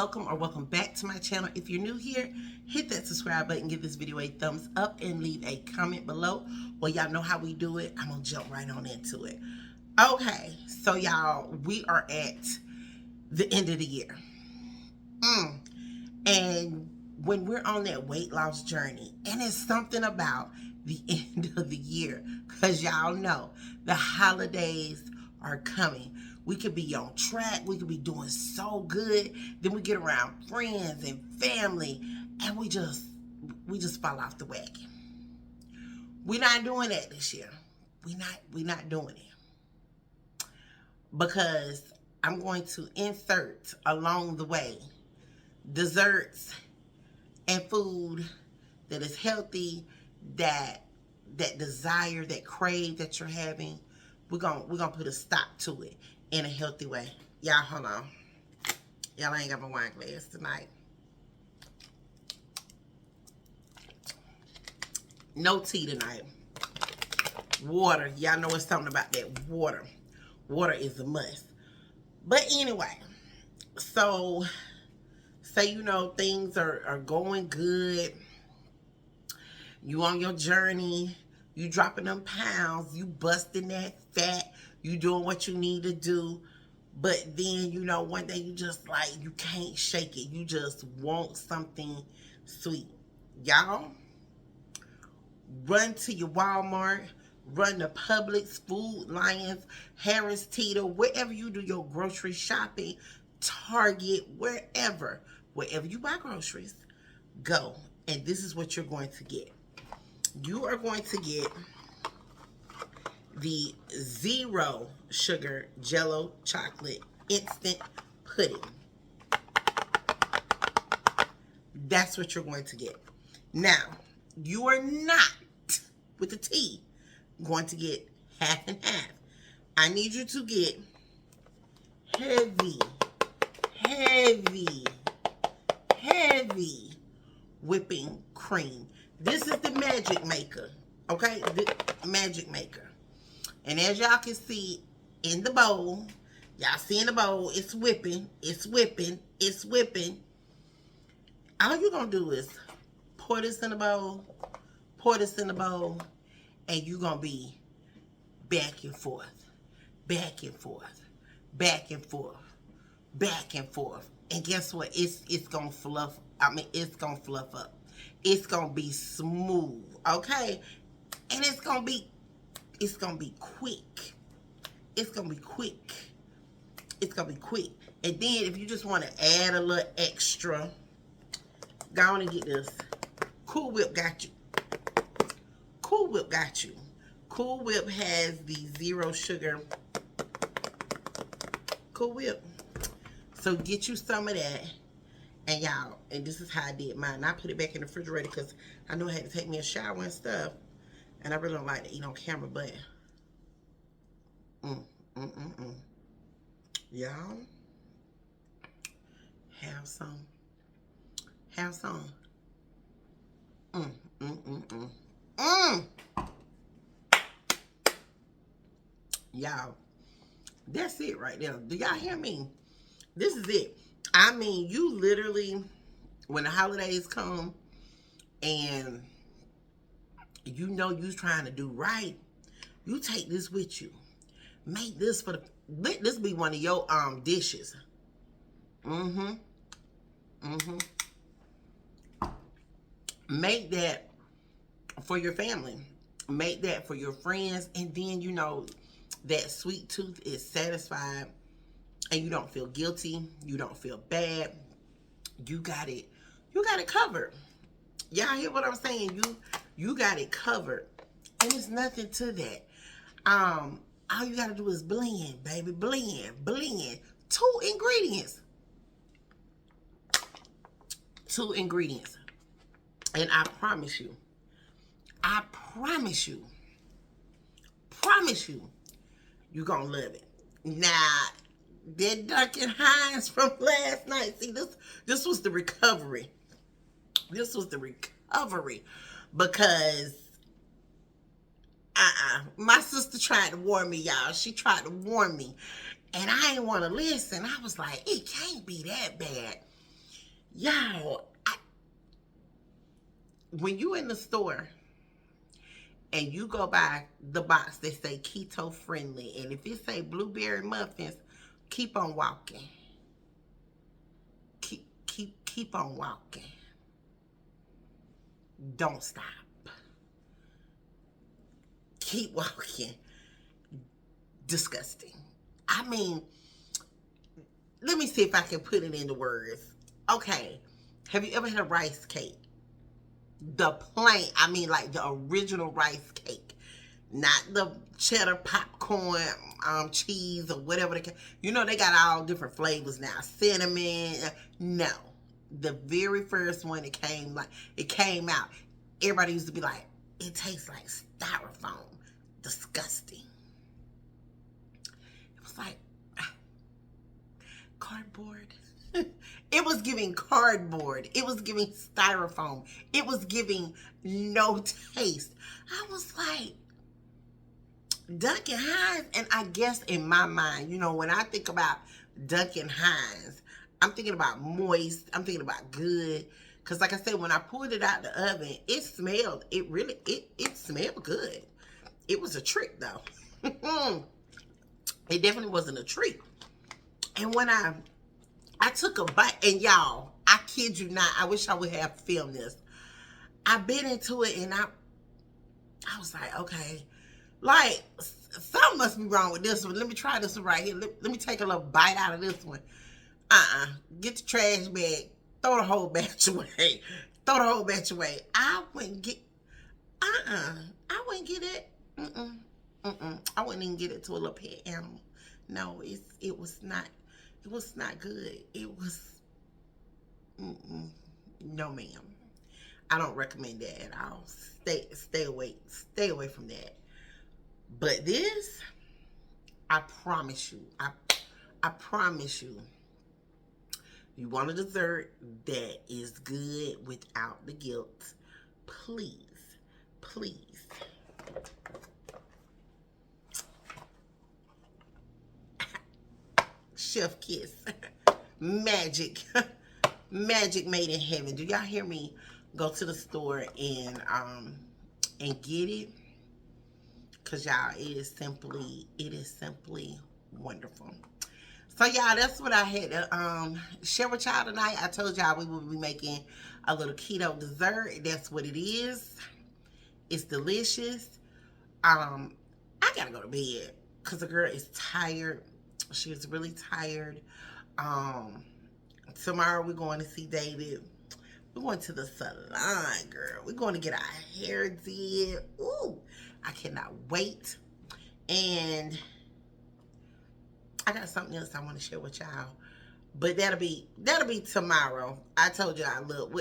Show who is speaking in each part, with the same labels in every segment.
Speaker 1: welcome or welcome back to my channel. If you're new here, hit that subscribe button, give this video a thumbs up, and leave a comment below. Well, y'all know how we do it. I'm gonna jump right on into it. Okay, so y'all, we are at the end of the year. And when we're on that weight loss journey, and it's something about the end of the year, because y'all know the holidays are coming. We could be on track, we could be doing so good, then we get around friends and family, and we just fall off the wagon. We're not doing that this year. We're not doing it. Because I'm going to insert along the way desserts and food that is healthy, that desire, that crave that you're having. We're gonna put a stop to it in a healthy way. Y'all, hold on. Y'all, I ain't got my wine glass tonight. No tea tonight. Water. Y'all know it's something about that water. Water is a must. But anyway, so say things are going good. You on your journey. You dropping them pounds. You busting that fat. You doing what you need to do. But then, one day you just you can't shake it. You just want something sweet. Y'all, run to your Walmart. Run to Publix, Food Lions, Harris Teeter, wherever you do your grocery shopping, Target, wherever you buy groceries, go. And this is what you're going to get. You are going to get the 0 sugar Jello chocolate instant pudding. That's what you're going to get. Now, you are not, with the T, going to get half and half. I need you to get heavy whipping cream. This is the magic maker, okay? The magic maker. And as y'all can see in the bowl, y'all see in the bowl, it's whipping, it's whipping, it's whipping. All you're going to do is pour this in the bowl, and you're going to be back and forth, back and forth, back and forth, back and forth. And guess what? It's going to fluff. It's going to fluff up. It's going to be smooth, okay? And it's going to be quick. It's going to be quick. It's going to be quick. And then if you just want to add a little extra, go on and get this. Cool Whip got you. Cool Whip got you. Cool Whip has the 0 sugar Cool Whip. So get you some of that. And y'all, and this is how I did mine. I put it back in the refrigerator because I know I had to take me a shower and stuff. And I really don't like to eat on camera, but y'all, have some. Have some. Y'all, that's it right there. Do y'all hear me? This is it. I mean, you literally, when the holidays come and you're trying to do right, you take this with you. Make this let this be one of your dishes. Make that for your family. Make that for your friends. And then, that sweet tooth is satisfied. And you don't feel guilty. You don't feel bad. You got it covered. Y'all hear what I'm saying? You got it covered. And there's nothing to that. All you gotta do is blend, baby. Blend. 2 ingredients. 2 ingredients. And I promise you, you're gonna love it. Now, that Duncan Hines from last night, see, this was the recovery. This was the recovery. Because my sister tried to warn me, y'all. She tried to warn me. And I didn't want to listen. I was like, it can't be that bad. Y'all, when you in the store and you go by the box that say keto friendly, and if it say blueberry muffins, keep on walking. Keep on walking. Don't stop. Keep walking. Disgusting. I mean, let me see if I can put it into words. Okay, have you ever had a rice cake? The plain, I mean like the original rice cake. Not the cheddar popcorn, cheese or whatever. You know, they got all different flavors now. Cinnamon. No. The very first one it came out. Everybody used to be like, it tastes like styrofoam. Disgusting. It was like cardboard. It was giving cardboard. It was giving styrofoam. It was giving no taste. I was like, Duncan Hines, and I guess in my mind, you know, when I think about Duncan Hines, I'm thinking about moist. I'm thinking about good. Because like I said, when I pulled it out the oven, it smelled, it smelled good. It was a trick though. It definitely wasn't a treat. And when I took a bite, and y'all, I kid you not, I wish I would have filmed this. I bit into it and I was like, okay, like something must be wrong with this one. Let me try this one right here. Let me take a little bite out of this one. Get the trash bag. Throw the whole batch away. Throw the whole batch away. I wouldn't get, I wouldn't get it. I wouldn't even get it to a little pet animal. No, it was not good. It was, no ma'am. I don't recommend that at all. Stay away from that. But this, I promise you, I promise you, you want a dessert that is good without the guilt, please, please. Chef kiss. Magic. Magic made in heaven. Do y'all hear me? Go to the store and get it. Cause y'all, it is simply wonderful. So y'all, that's what I had to share with y'all tonight. I told y'all we will be making a little keto dessert. That's what it is. It's delicious. I gotta go to bed because the girl is tired. She is really tired. Tomorrow we're going to see David. We're going to the salon, girl. We're going to get our hair did. Ooh, I cannot wait. And I got something else I want to share with y'all. But that'll be tomorrow. I told y'all, look,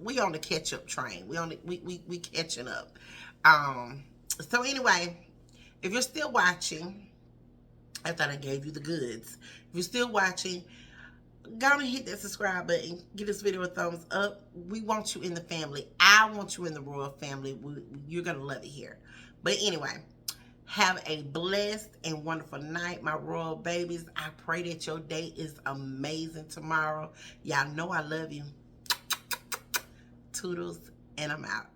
Speaker 1: we on the catch up train. We catching up. So anyway, if you're still watching, I thought I gave you the goods. If you're still watching, go on and hit that subscribe button. Give this video a thumbs up. We want you in the family. I want you in the royal family. You're going to love it here. But anyway, have a blessed and wonderful night, my royal babies. I pray that your day is amazing tomorrow. Y'all know I love you. Toodles, and I'm out.